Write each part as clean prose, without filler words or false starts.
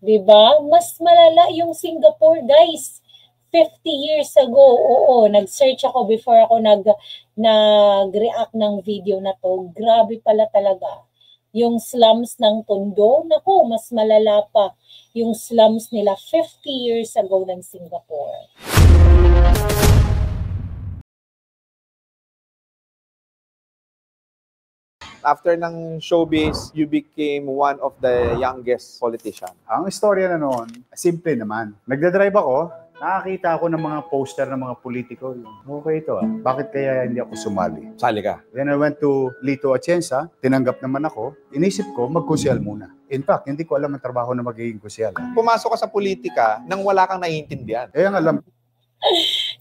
'Diba? Mas malala yung Singapore, guys. 50 years ago, oo, nag-search ako before ako nag-react ng video na to. Grabe pala talaga. Yung slums ng Tondo, naku, mas malala pa yung slums nila 50 years ago ng Singapore. After ng showbiz, you became one of the youngest politician. Ang istorya na noon, simple naman. Nagdadrive ako, nakakita ako ng mga poster ng mga politiko. Okay ito bakit kaya hindi ako sumali? Sali ka? Then I went to Lito Atienza, tinanggap naman ako. Inisip ko, mag-kusyal muna. In fact, hindi ko alam ang trabaho na magiging kusyal. Pumasok ka sa politika nang wala kang naiintindihan. Ang alam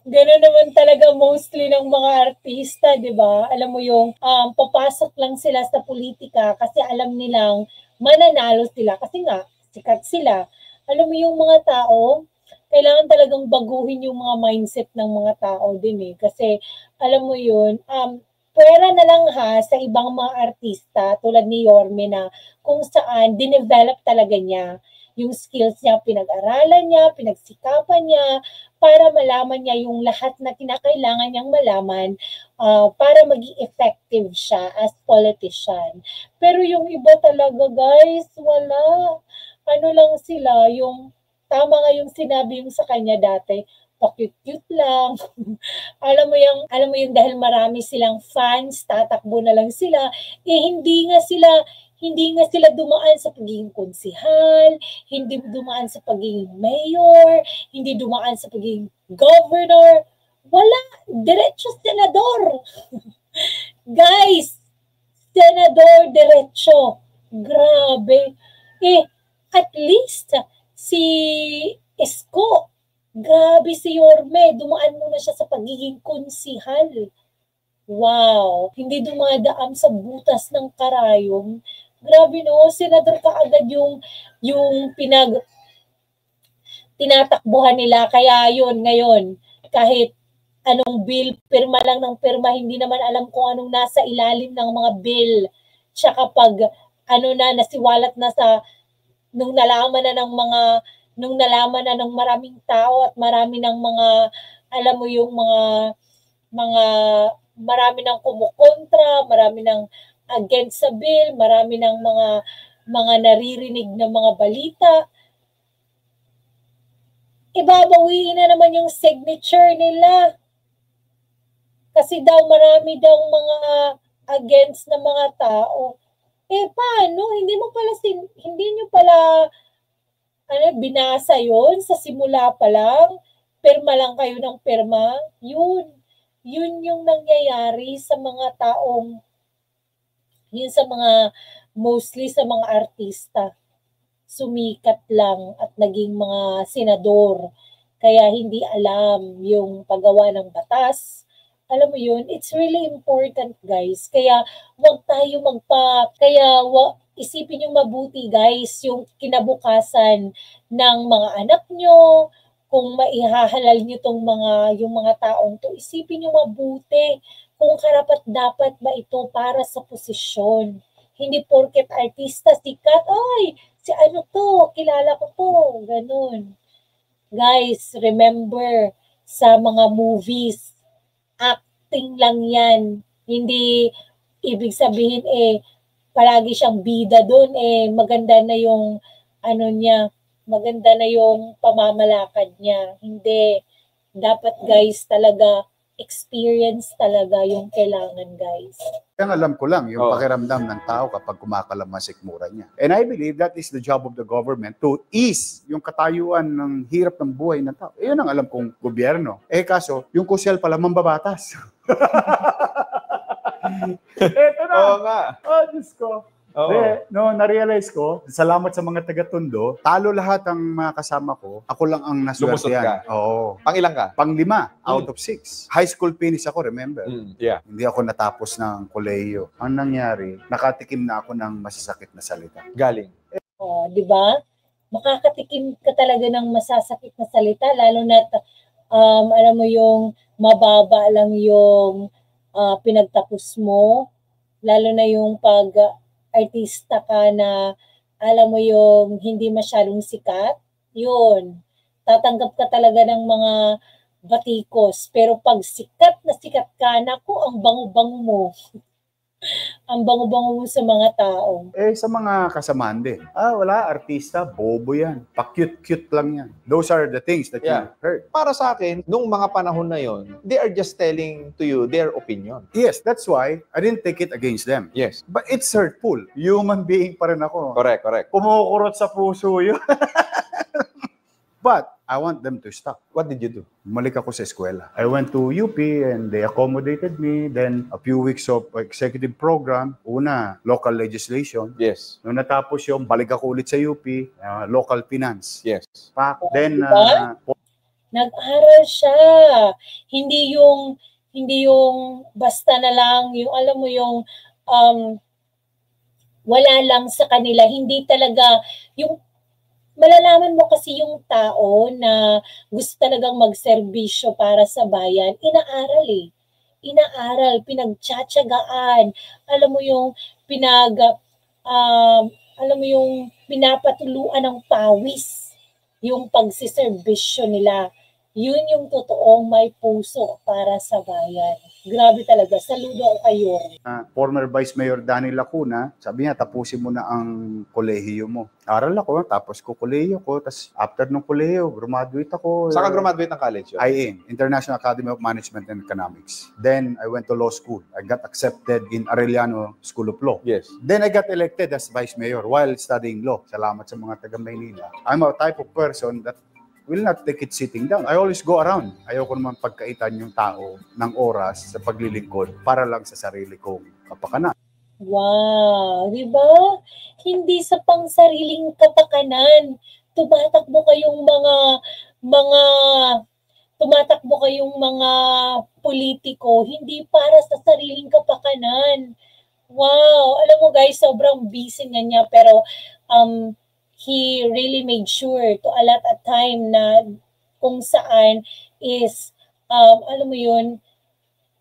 Gano'n naman talaga mostly ng mga artista, di ba? Alam mo yung papasok lang sila sa politika kasi alam nilang mananalo sila. Kasi nga, sikat sila. Alam mo yung mga tao, kailangan talagang baguhin yung mga mindset ng mga tao din eh. Kasi alam mo yun, pwera na lang sa ibang mga artista tulad ni Yorme na kung saan dinevelop talaga niya yung skills niya, pinag-aralan niya, pinagsikapan niya, para malaman niya yung lahat na kinakailangan niyang malaman para maging effective siya as politician. Pero yung iba talaga, guys, wala. Ano lang sila, yung tama nga yung sinabi yung sa kanya dati, pa-cute-cute lang. alam mo yung dahil marami silang fans, tatakbo na lang sila. Hindi nga sila dumaan sa pagiging konsihal, hindi dumaan sa pagiging mayor, hindi dumaan sa pagiging governor. Wala, diretso senador. Guys, senador diretso. Grabe. At least si Isko, grabe si Yorme, dumaan muna siya sa pagiging konsihal. Wow, hindi dumadaan sa butas ng karayom. Grabe no, senador ka agad yung tinatakbuhan nila. Kaya yun, ngayon, kahit anong bill, pirma lang ng pirma, hindi naman alam kung anong nasa ilalim ng mga bill. Tsaka pag nasiwalat na nung nalaman na ng maraming tao at marami ng mga, alam mo yung marami ng kumukontra, marami ng against sa bill, marami ng mga naririnig na mga balita. Ibabawiin na naman yung signature nila. Kasi daw marami daw mga against na mga tao. Paano? Hindi nyo pala binasa yon sa simula pa lang? Pirma lang kayo ng pirma? Yun yung nangyayari sa mga taong mostly sa mga artista. Sumikat lang at naging mga senador. Kaya hindi alam yung paggawa ng batas. Alam mo yun, it's really important, guys. Kaya isipin yung mabuti, guys, yung kinabukasan ng mga anak nyo, kung maihahalal nyo yung mga taong to, isipin nyo mabuti kung karapat-dapat ba ito para sa posisyon. Hindi porket artista sikat, ay, si ano to, kilala ko to, ganun. Guys, remember, sa mga movies, acting lang yan. Hindi ibig sabihin palagi siyang bida doon, maganda na yung maganda na yung pamamalakad niya. Hindi. Dapat, guys, talaga experience talaga yung kailangan, guys. Ang alam ko lang, yung pakiramdam ng tao kapag kumakala masikmura niya. And I believe that is the job of the government to ease yung katayuan ng hirap ng buhay ng tao. Yun ang alam kong gobyerno. Kaso, yung kusyal pala mambabatas. Eto na. Oo nga. Oh, Diyos ko. Na-realize ko, salamat sa mga taga-Tondo, talo lahat ang mga kasama ko, ako lang ang naswertehan. Oo. Pang-ilang ka? Pang-5 out of 6. High school finish ako, remember? Yeah. Hindi ako natapos ng kolehiyo. Ang nangyari, nakatikim na ako ng masasakit na salita. Galing? Di ba? Makakatikim ka talaga ng masasakit na salita, lalo na alam mo yung mababa lang yung pinagtapos mo, lalo na yung pag artista ka na alam mo yung hindi masyadong sikat, yun, tatanggap ka talaga ng mga batikos. Pero pag sikat na sikat ka, naku, ang bango-bango mo. Ang bango-bango mo sa mga tao. Eh, sa mga kasamaan din. Wala, artista, bobo yan. Pa-cute-cute lang yan. Those are the things that you heard. Para sa akin, nung mga panahon na yon, they are just telling to you their opinion. Yes, that's why I didn't take it against them. Yes. But it's hurtful. Human being pa rin ako. Correct, correct. Kumukurot sa puso yun. But I want them to stop. What did you do? Bumalik ako sa eskwela. I went to UP and they accommodated me. Then a few weeks of executive program. Una, local legislation. Yes. Nung natapos yung, balik ako ulit sa UP, local finance. Yes. Then, nag-aral siya. Hindi yung basta na lang, yung alam mo yung wala lang sa kanila. Hindi talaga, yung malalaman mo kasi yung tao na gusto talagang magserbisyo para sa bayan, inaaral eh. Inaaral, pinagtsatsagaan. Alam mo yung pinapatuluan ng pawis yung pagsiserbisyo nila. Yun yung totoong may puso para sa bayan. Grabe talaga. Saludo ako kayo. Former Vice Mayor Danny Lacuna, sabi niya, tapusin mo na ang kolehiyo mo. Aral ako, tapos ko kolehiyo ko. Tapos after ng kolehiyo, graduate ako. Saan ka graduate ng college? IAM, International Academy of Management and Economics. Then I went to law school. I got accepted in Arellano School of Law. Yes. Then I got elected as Vice Mayor while studying law. Salamat sa mga taga Maynila. I'm a type of person that will not take it sitting down. I always go around. Ayoko naman pagkaitan yung tao ng oras sa paglilingkod para lang sa sarili kong kapakanan. Wow, di ba? Hindi sa pangsariling kapakanan. Tumatakbo kayong mga politiko, hindi para sa sariling kapakanan. Wow, alam mo guys, sobrang busy niya pero he really made sure to allot a time na kung saan is, alam mo yun,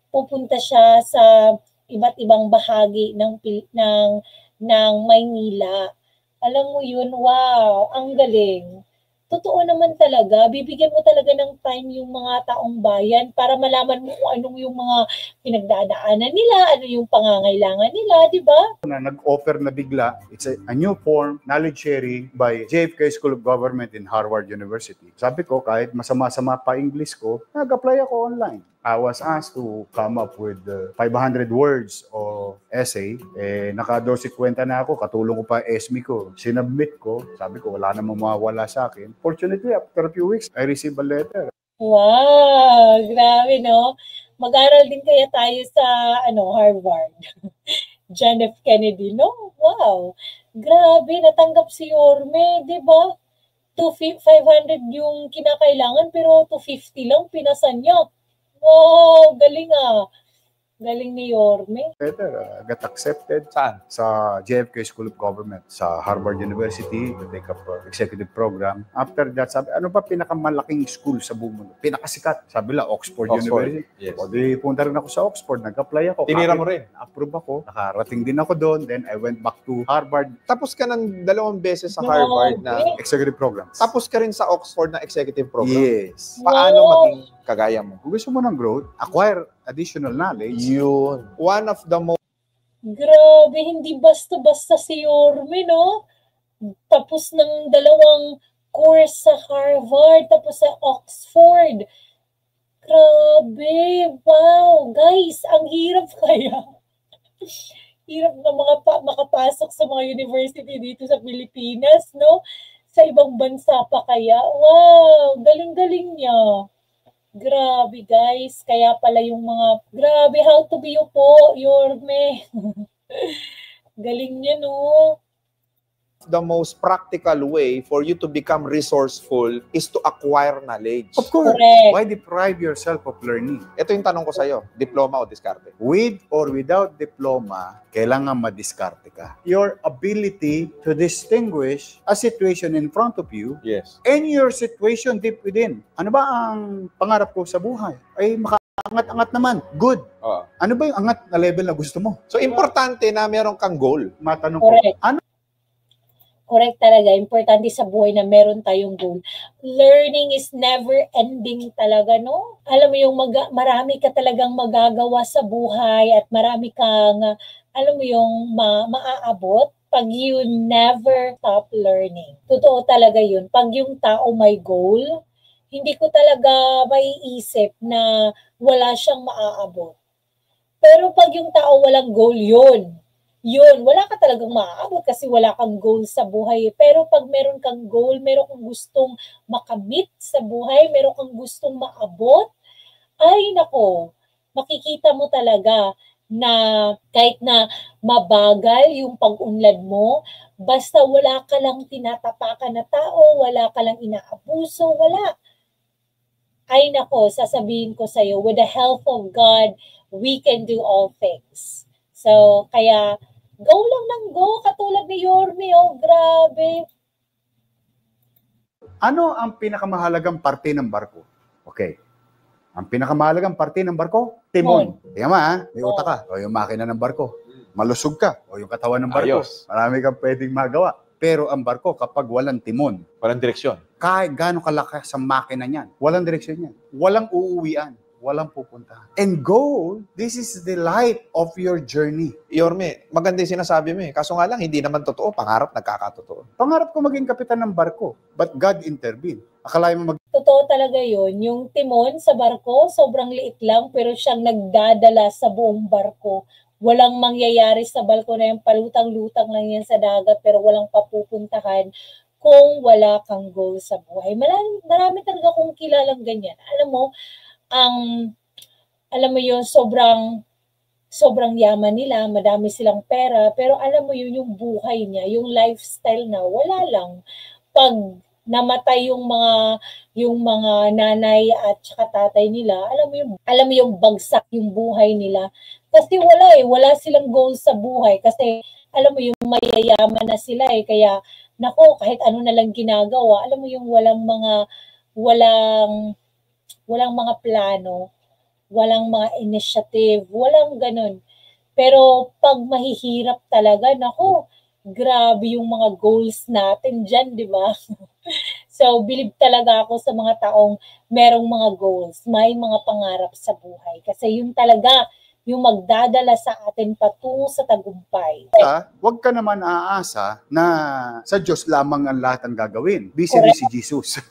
pupunta siya sa iba't ibang bahagi ng Maynila. Alam mo yun, wow, ang galing. Totoo naman talaga, bibigyan mo talaga ng time yung mga taong bayan para malaman mo kung anong yung mga pinagdadaanan nila, ano yung pangangailangan nila, di ba? Nag-offer na bigla, it's a new form, knowledge sharing by JFK School of Government in Harvard University. Sabi ko, kahit masama-sama pa English ko, nag-apply ako online. I was asked to come up with 500 words of essay. Naka 12.50 na ako, katulong ko pa ESME ko. Sinubmit ko, sabi ko, wala namang mawawala sa akin. Fortunately, after a few weeks, I received a letter. Wow, grabe no? Mag-aral din kaya tayo sa Harvard. John F. Kennedy, no? Wow. Grabe, natanggap si Yorme, di ba? 500 yung kinakailangan, pero 250 lang pinasan niya. Wow, galing ah. Galing ni Yorme. Letter, got accepted. Saan? Sa JFK School of Government, sa Harvard University, to take up executive program. After that, sabi, ano ba pinakamalaking school sa buong mundo? Pinakasikat. Sabi la, Oxford University. Yes. O di, punta rin ako sa Oxford, nag-apply ako. Tinira mo rin? Na-approve ako. Nakarating din ako doon. Then I went back to Harvard. Tapos ka ng 2 beses sa Harvard na Executive programs. tapos ka rin sa Oxford na executive program. Yes. Paano maging kagaya mo? Kung gusto mo ng growth, acquire additional knowledge. Yun. One of the most Grabe, hindi basta-basta si Yorme, no? Tapos ng 2 course sa Harvard, tapos sa Oxford. Grabe, wow. Guys, ang hirap kaya. Hirap na makapasok sa mga university dito sa Pilipinas, no? Sa ibang bansa pa kaya. Wow, galing-galing niya. Grabe guys, kaya pala yung grabe, how to be you po, Yorme. Galing niya, no? the most practical way for you to become resourceful is to acquire knowledge. Of course. Correct. Why deprive yourself of learning? Ito yung tanong ko sa'yo, diploma o diskarte? With or without diploma, kailangan madiskarte ka. Your ability to distinguish a situation in front of you Yes. and your situation deep within. Ano ba ang pangarap ko sa buhay? Ay makaangat-angat naman. Good. Oo. Ano ba yung angat na level na gusto mo? So, importante na meron kang goal. Matanong ko, Correct. ano Correct talaga. Importante sa buhay na meron tayong goal. Learning is never ending talaga, no? Alam mo yung marami ka talagang magagawa sa buhay at marami kang, alam mo yung maaabot pag you never stop learning. Totoo talaga yun. Pag yung tao may goal, hindi ko talaga maiisip na wala siyang maaabot. Pero pag yung tao walang goal, yun, wala ka talagang maaabot kasi wala kang goal sa buhay. Pero pag meron kang goal, meron kang gustong makamit sa buhay, meron kang gustong maabot, ay nako, makikita mo talaga na kahit na mabagal yung pag-unlad mo, basta wala ka lang tinatapakan na tao, wala ka lang inaabuso, wala. Ay nako, sasabihin ko sa'yo, with the help of God, we can do all things. So, kaya, go lang ng go, katulad ni Yorme, oh, grabe. Ano ang pinakamahalagang parte ng barko? Okay. Ang pinakamahalagang parte ng barko? Timon. Tama, may utak ka. O yung makina ng barko. Malusog ka. O yung katawan ng barko. Ayos. Marami kang pwedeng magawa. Pero ang barko, kapag walang timon, Walang direksyon. kahit gaano kalakas sa makina niyan, walang direksyon yan. Walang uuwian. Walang pupuntahan. And goal, this is the light of your journey. Yorme, maganda yung sinasabi mo eh. Kaso nga lang, hindi naman totoo. Pangarap, nagkakatotoo. Pangarap ko maging kapitan ng barko, but God intervened. Akalain mo Totoo talaga yun. Yung timon sa barko, sobrang liit lang, pero siyang nagdadala sa buong barko. Walang mangyayari sa barko na yung palutang-lutang lang yan sa dagat, pero walang papupuntahan kung wala kang goal sa buhay. Marami talaga kong kilalang ganyan. Alam mo yun, sobrang yaman nila, madami silang pera, pero alam mo yun, yung buhay niya, yung lifestyle na, wala lang. Pag namatay yung mga nanay at saka tatay nila, alam mo yung bagsak yung buhay nila. Kasi wala silang goal sa buhay. Kasi alam mo yung mayayaman na sila kaya nako, kahit ano na lang ginagawa, alam mo yung walang mga plano, walang mga initiative, walang ganun. Pero pag mahihirap talaga, nako, grabe yung mga goals natin dyan, di ba? So, believe talaga ako sa mga taong merong mga goals, may mga pangarap sa buhay. Kasi yun talaga yung magdadala sa atin patungo sa tagumpay. Huwag ka naman aasa na sa Diyos lamang ang lahat ang gagawin. Busy rin si Jesus.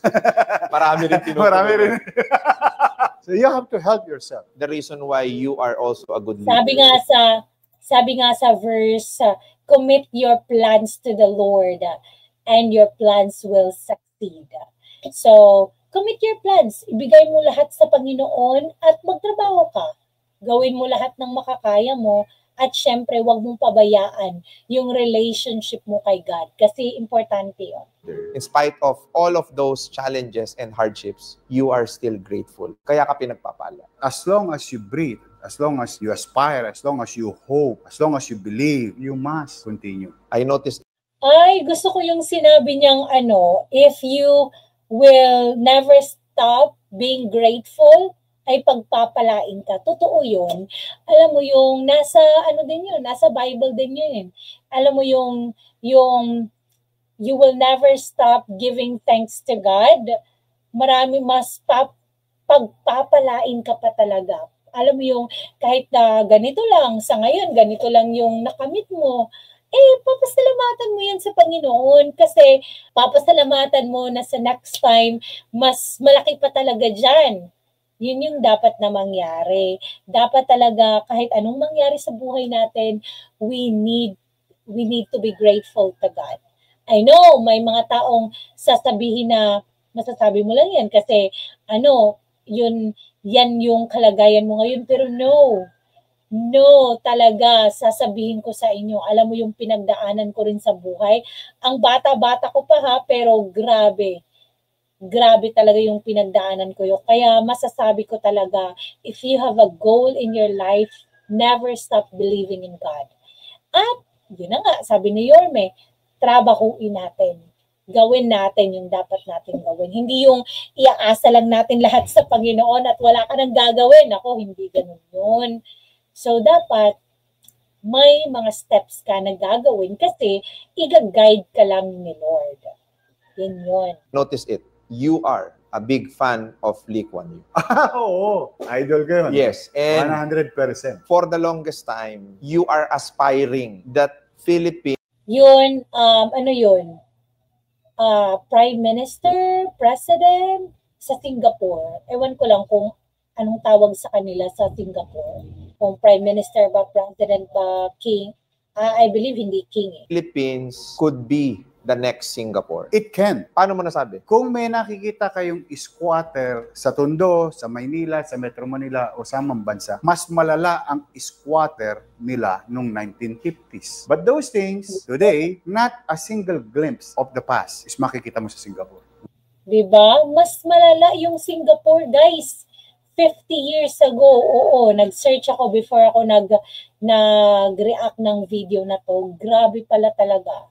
Marami rin tinutulungan. Marami rin. So you have to help yourself. The reason why you are also a good leader. Sabi nga sa verse, commit your plans to the Lord and your plans will succeed. So, commit your plans. Ibigay mo lahat sa Panginoon at magtrabaho ka. Gawin mo lahat ng makakaya mo at syempre wag mong pabayaan yung relationship mo kay God kasi importante yun. In spite of all of those challenges and hardships, you are still grateful. Kaya ka pinagpapala. As long as you breathe, as long as you aspire, as long as you hope, as long as you believe, you must continue. I noticed. Ay, gusto ko yung sinabi niyang if you will never stop being grateful, ay pagpapalain ka. Totoo yun. Alam mo yung nasa Bible din yun. Alam mo yung you will never stop giving thanks to God. Marami mas pagpapalain ka pa talaga. Alam mo yung kahit na ganito lang, sa ngayon, ganito lang yung nakamit mo, papasalamatan mo yan sa Panginoon kasi papasalamatan mo na sa next time, mas malaki pa talaga dyan. Yun yung dapat na mangyari. Dapat talaga kahit anong mangyari sa buhay natin, we need to be grateful to God. I know, may mga taong sasabihin na masasabi mo lang yan kasi yan yung kalagayan mo ngayon. Pero no, talaga, sasabihin ko sa inyo, alam mo yung pinagdaanan ko rin sa buhay. Ang bata-bata ko pa pero grabe talaga yung pinagdaanan ko yun. Kaya masasabi ko talaga, if you have a goal in your life, never stop believing in God. At yun na nga, sabi ni Yorme, trabahuin natin. Gawin natin yung dapat natin gawin. Hindi yung iaasa lang natin lahat sa Panginoon at wala ka nang gagawin. Ako, hindi ganun yun. So dapat, may mga steps ka na gagawin kasi i-guide ka lang ni Lord. Yun yun. Notice it. You are a big fan of Lee Kuan Yew. Oo, idol ko yun. Yes, and 100%. for the longest time, you are aspiring that Philippines Yun, ano yun? Prime Minister, President sa Singapore. Ewan ko lang kung anong tawag sa kanila sa Singapore. Kung Prime Minister ba, President ba, King. I believe hindi King eh. Philippines could be the next Singapore. It can. Paano mo nasabi? Kung may nakikita kayong squatter sa Tondo, sa Maynila, sa Metro Manila o sa mga bansa, mas malala ang squatter nila noong 1950s. But those things, today, not a single glimpse of the past is makikita mo sa Singapore. Diba? Mas malala yung Singapore, guys. 50 years ago, oo, nag-search ako before ako nag-react ng video na to. Grabe pala talaga.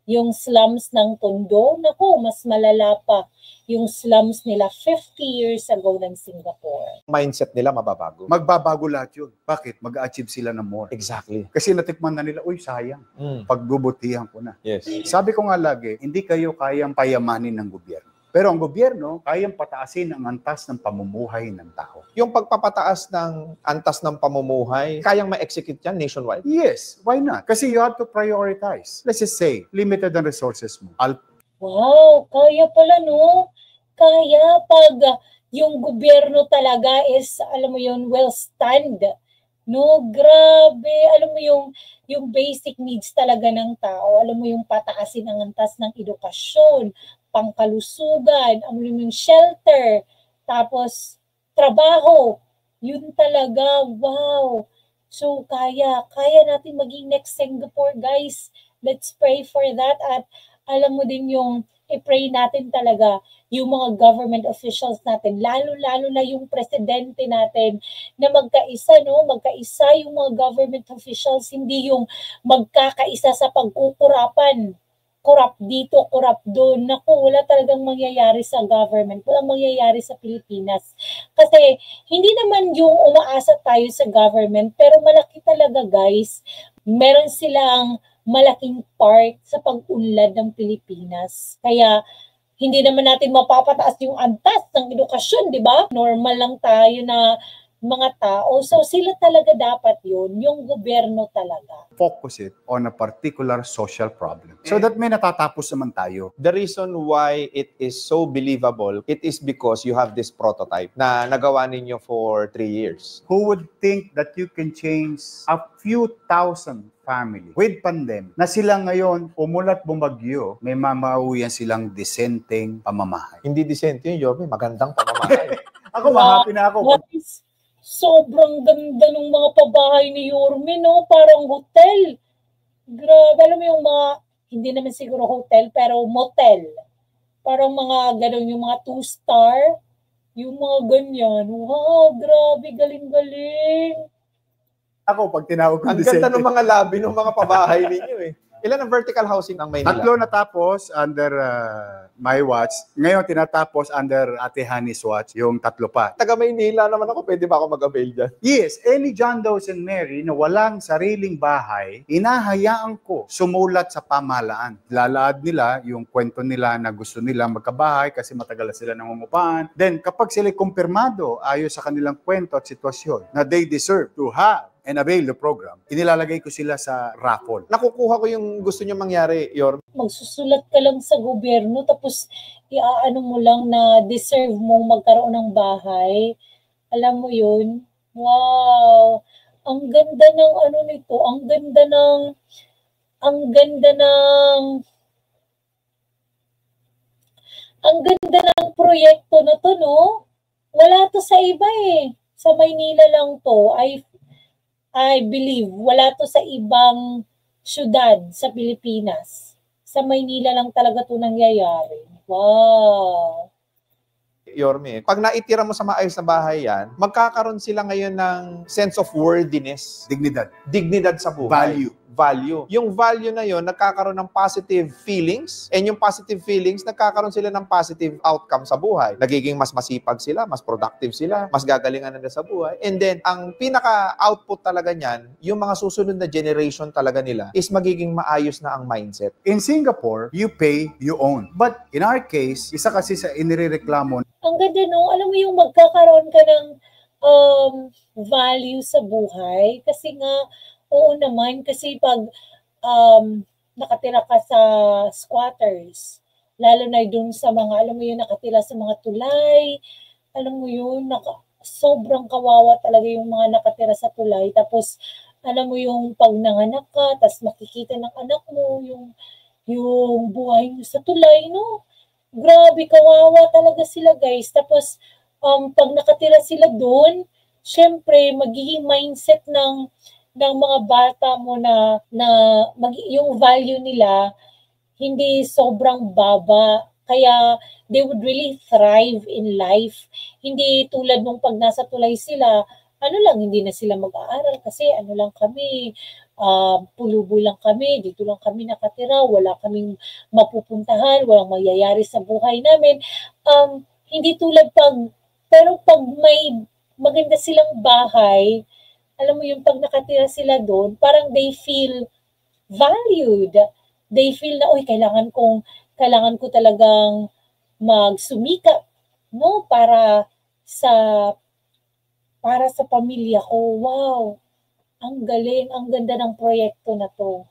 Yung slums ng Tondo, naku, mas malala pa yung slums nila 50 years ago ng Singapore. Mindset nila mababago. Magbabago lahat yun. Bakit? Mag-achieve sila ng more. Exactly. Kasi natikman na nila, uy, sayang. Pagbubutihan ko na. Yes. Sabi ko nga lagi, hindi kayo kayang payamanin ng gobyerno. Pero ang gobyerno, kayang pataasin ang antas ng pamumuhay ng tao. Yung pagpapataas ng antas ng pamumuhay, kayang ma-execute yan nationwide? Yes, why not? Kasi you have to prioritize. Let's just say, limited ang resources mo. Wow, kaya pala no? Kaya pag yung gobyerno talaga is, alam mo yun, well stand. No, grabe. Alam mo yung basic needs talaga ng tao. Alam mo yung pataasin ang antas ng edukasyon, pangkalusugan, alam mo yung shelter, tapos trabaho. Yun talaga, wow. So, kaya natin maging next Singapore, guys. Let's pray for that. At alam mo din yung i-pray natin talaga yung mga government officials natin, lalo-lalo na yung presidente natin na magkaisa, no? Magkaisa yung mga government officials, hindi yung magkakaisa sa pagkukurapan. Corrupt dito, corrupt doon. Naku, wala talagang mangyayari sa government. Walang mangyayari sa Pilipinas. Kasi hindi naman yung umaasa tayo sa government, pero malaki talaga, guys. Meron silang malaking part sa pag-unlad ng Pilipinas. Kaya hindi naman natin mapapataas yung antas ng edukasyon, di ba? Normal lang tayo na mga tao. So sila talaga dapat yun, yung gobyerno talaga. Focus it on a particular social problem. So that may natatapos naman tayo. The reason why it is so believable, it is because you have this prototype na nagawa ninyo for 3 years. Who would think that you can change a few thousand family with pandemic na sila ngayon umulat bumagyo, may mamauwian silang disenteng pamamahay. Hindi decente yun, Yorme. Magandang pamamahay. Ako, mahappy na ako. Guys, sobrang ganda ng mga pabahay ni Yorme, no? Parang hotel. Grabe, alam mo yung mga, hindi naman siguro hotel, pero motel. Parang mga ganun, yung mga 2-star. Yung mga ganyan. Wow, grabe, galing-galing. Ako, pag tinawag ko Ang ganda ng mga labi ng mga pabahay ninyo eh. Ilan ang vertical housing ng Maynila? 3 natapos under my watch. Ngayon, tinatapos under Ate Hani's watch, yung 3 pa. Taga Maynila naman ako, pwede ba ako mag-avail dyan? Yes, any John Doe's and Mary na walang sariling bahay, inahayaan ko sumulat sa pamahalaan. Lalaad nila yung kwento nila na gusto nila magkabahay kasi matagal na sila nangungupahan. Then, kapag sila kumpirmado ayos sa kanilang kwento at sitwasyon na they deserve to have and avail the program, inilalagay ko sila sa raffle. Nakukuha ko yung gusto nyo mangyari, Yorme. Magsusulat ka lang sa gobyerno tapos iaano mo lang na deserve mong magkaroon ng bahay. Alam mo yun? Wow! Ang ganda ng ano nito, ang ganda ng proyekto na to, no? Wala to sa iba eh. Sa Maynila lang to. I believe, wala to sa ibang syudad sa Pilipinas. Sa Maynila lang talaga to nangyayari. Wow! Yorme. Pag naitira mo sa maayos na bahay yan, magkakaroon sila ngayon ng sense of worthiness. Dignidad. Dignidad sa buhay. Value. Yung value na yon nagkakaroon ng positive feelings, and yung positive feelings, nagkakaroon sila ng positive outcome sa buhay. Nagiging mas masipag sila, mas productive sila, mas gagalingan nila sa buhay. And then, ang pinaka-output talaga niyan, yung mga susunod na generation talaga nila, is magiging maayos na ang mindset. In Singapore, you pay, you own. But in our case, isa kasi sa inireklamo. Ang ganda, no? Alam mo yung magkakaroon ka ng value sa buhay. Kasi nga, oo naman, kasi pag nakatira ka sa squatters, lalo na dun sa mga, alam mo yun, nakatira sa mga tulay, alam mo yun, sobrang kawawa talaga yung mga nakatira sa tulay. Tapos, alam mo yung pag nanganak ka, tapos makikita ng anak mo, yung buhay mo sa tulay, no? Grabe, kawawa talaga sila, guys. Tapos, pag nakatira sila doon, syempre, magiging mindset ng mga bata mo na yung value nila hindi sobrang baba, kaya they would really thrive in life. Hindi tulad nung pag nasa tulay sila, hindi na sila mag-aaral kasi lang kami, pulubo lang kami, dito lang kami nakatira, wala kaming mapupuntahan, walang mangyayari sa buhay namin. Hindi tulad pero pag may maganda silang bahay, alam mo yung pag nakatira sila doon, parang they feel valued. They feel na, kailangan ko talagang magsumikap, no? Para sa pamilya ko. Wow! Ang galing, ang ganda ng proyekto na to.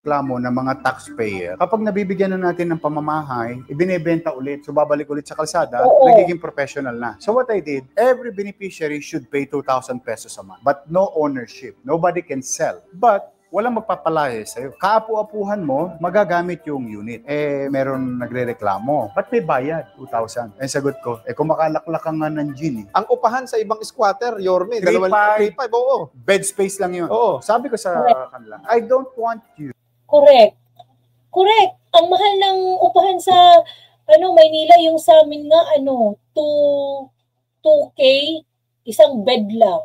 Reklamo ng mga taxpayer, kapag nabibigyan na natin ng pamamahay, ibinebenta ulit, so babalik ulit sa kalsada, nagiging professional na. So what I did, every beneficiary should pay 2,000 pesos a month, but no ownership. Nobody can sell. But walang magpapalahe sa'yo. Kaapu-apuhan mo, magagamit yung unit. Meron nagre-reklamo. Ba't may bayad? 2,000. Sagot ko, kung makalaklak ka nga ng gin. Ang upahan sa ibang squatter, Yorme, 3,500. 3,500, oo. Bed space lang yun. Oo. Sabi ko sa kanila, I don't want you. Correct. Ang mahal ng upahan sa Maynila, yung sa amin nga 2K isang bed lang.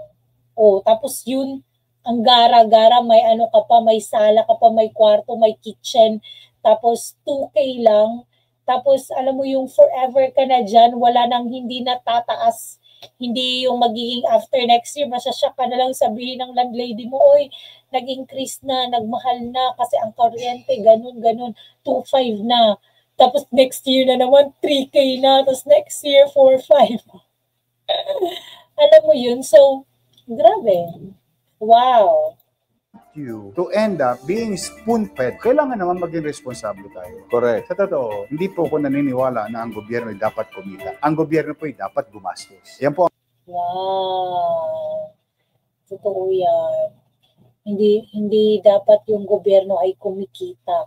Tapos yun ang gara-gara, may ka pa, may sala ka pa, may kwarto, may kitchen. Tapos 2K lang. Tapos alam mo yung forever ka na diyan, wala nang hindi natataas. Hindi yung magiging after next year, masasyak ka na lang sabihin ng landlady mo, nag-increase na, nagmahal na, kasi ang kuryente, ganun, 2,500 na. Tapos next year na naman, 3K na. Tapos next year, 4,500. Alam mo yun? So, grabe. Wow. You to end up being spoon-fed. Kailangan naman maging responsable tayo. Correct. Sa totoo, hindi po ako naniniwala na ang gobyerno ay dapat kumita. Ang gobyerno po ay dapat gumastos. Yan po. Wow. Totoo yan. Hindi dapat yung gobyerno ay kumikita.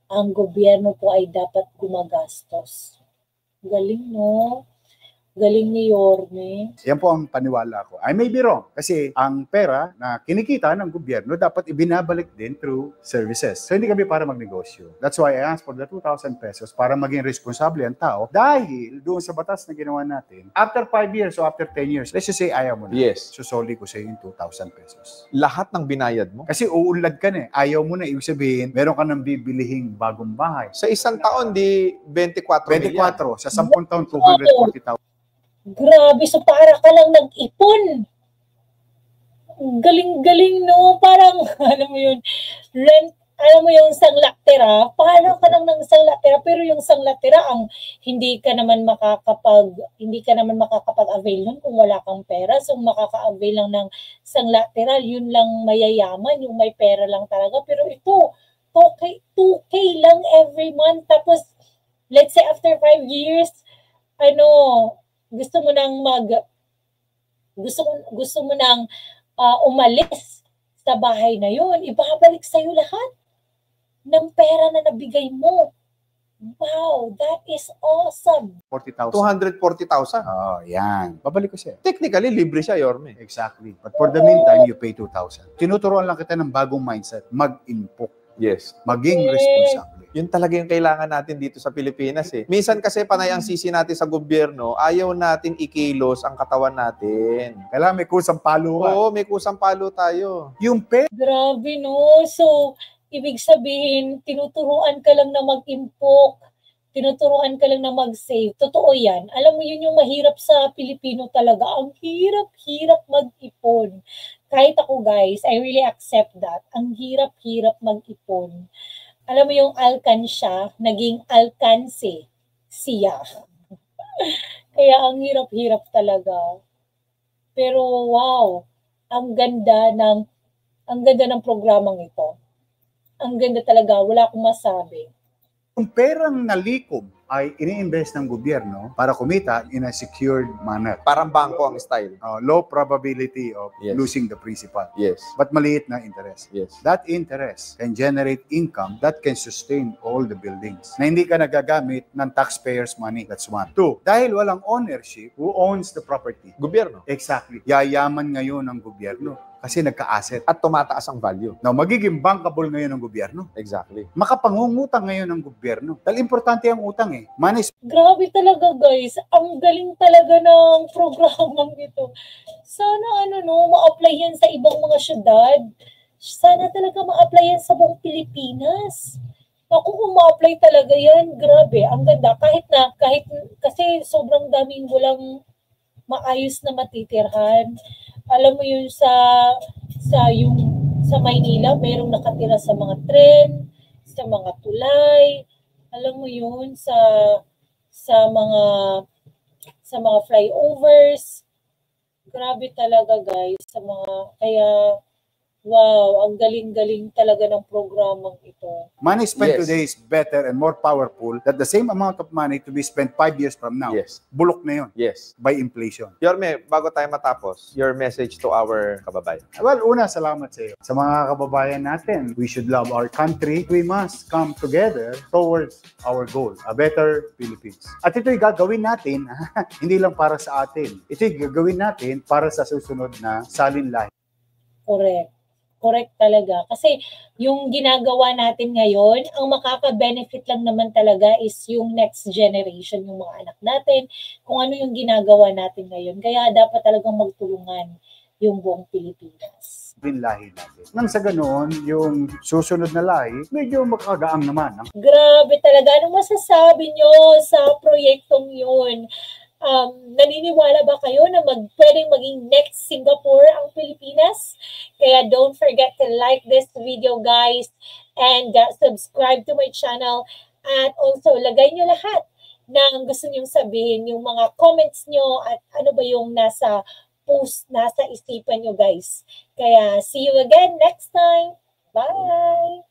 Ang gobyerno po ay dapat gumagastos. Galing, no? Galing ni Yorme. Yan po ang paniwala ko. I may be wrong kasi ang pera na kinikita ng gobyerno dapat ibinabalik din through services. So hindi kami para magnegosyo. That's why I asked for the 2,000 pesos para maging responsable ang tao dahil doon sa batas na ginawa natin, after 5 years o after 10 years, let's just say ayaw mo na. Yes. Susoli ko sa iyo yung 2,000 pesos. Lahat ng binayad mo? Kasi uunlad ka na Ayaw mo na. Ibig sabihin, meron ka nang bibilihing bagong bahay. Sa isang taon, di 24 million. 24. Sa 10 taon, 240,000. Grabe, so para ka lang nag-ipon. Galing-galing, no? Parang, alam mo yun, yung sanglatira, paano ka lang ng sanglatira, pero yung sanglatira, hindi ka naman makakapag-avail nun kung wala kang pera. So, makaka-avail lang ng sanglatira, yun lang mayayaman, yung may pera lang talaga. Pero ito, 2K lang every month. Tapos, let's say after 5 years, gusto mo nang umalis sa bahay na yun, ibabalik sa'yo lahat ng pera na nabigay mo. Wow, that is awesome. 40,000. 240,000. Yan. Babalik ko siya. Technically, libre siya, Yorme. Exactly. But for the meantime, you pay 2,000. Tinuturuan lang kita ng bagong mindset. Mag-impok. Yes. Maging Yes. responsable. Yun talaga yung kailangan natin dito sa Pilipinas eh. Minsan kasi panay ang sisi natin sa gobyerno, ayaw natin ikilos ang katawan natin. Kailangan may kusang palo ka. Oo, may kusang palo tayo. Yung pera, Grabe, no? So, ibig sabihin, tinuturuan ka lang na mag-impok, tinuturuan ka lang na mag-save. Totoo yan. Alam mo, yun yung mahirap sa Pilipino talaga. Ang hirap-hirap mag-ipon. Kahit ako, guys, I really accept that. Ang hirap-hirap mag-ipon. Alam mo yung alkansya, naging alkanse siya. Kaya ang hirap-hirap talaga. Pero wow, ang ganda ng programang ito. Ang ganda talaga, wala akong masabi. yung perang nalikom ay ini-invest ng gobyerno para kumita in a secured manner. Parang bangko ang style. Low probability of Yes. losing the principal. Yes. But maliit na interest. Yes. That interest can generate income that can sustain all the buildings. Na hindi ka nagagamit ng taxpayers' money. That's one. Two, dahil walang ownership, who owns the property? Gobyerno. Exactly. Yayaman ngayon ng gobyerno kasi nagka-asset. At tumataas ang value. Now, magiging bankable ngayon ng gobyerno. Exactly. Makapangungutang ngayon ng gobyerno. Dahil importante ang utang eh. Money is Grabe talaga, guys. Ang galing talaga ng programang ito. Sana ma-apply yan sa ibang mga syudad. Sana talaga ma-apply yan sa buong Pilipinas. Naku, kung ma-apply talaga yan, grabe. Ang ganda. Kasi sobrang daming walang maayos na matitirhan. Alam mo yun sa Maynila, mayroong nakatira sa mga tren, sa mga tulay. Alam mo yun sa mga flyovers. Grabe talaga, guys, kaya wow, ang galing-galing talaga ng programang ito. money spent Yes. today is better and more powerful than the same amount of money to be spent 5 years from now. Yes. Bulok na yun Yes. by inflation. Yorme, bago tayo matapos, your message to our kababayan. Well, una, salamat sa iyo. Sa mga kababayan natin, we should love our country. We must come together towards our goal, a better Philippines. At ito'y gagawin natin, hindi lang para sa atin. Ito'y gagawin natin para sa susunod na salinlahi. Correct talaga. Kasi yung ginagawa natin ngayon, ang makaka-benefit lang naman talaga is yung next generation, yung mga anak natin, kung ano yung ginagawa natin ngayon. Kaya dapat talagang magtulungan yung buong Pilipinas. Lahi natin. Nang sa ganoon, yung susunod na lahi, medyo makagaang naman. Grabe talaga. Anong masasabi nyo sa proyektong yun? Naniniwala ba kayo na pwedeng maging next Singapore ang Pilipinas? Kaya don't forget to like this video, guys, and subscribe to my channel. At also, lagay nyo lahat ng gusto nyong sabihin, yung mga comments nyo at ano ba yung nasa post, nasa isipan nyo, guys. Kaya see you again next time. Bye!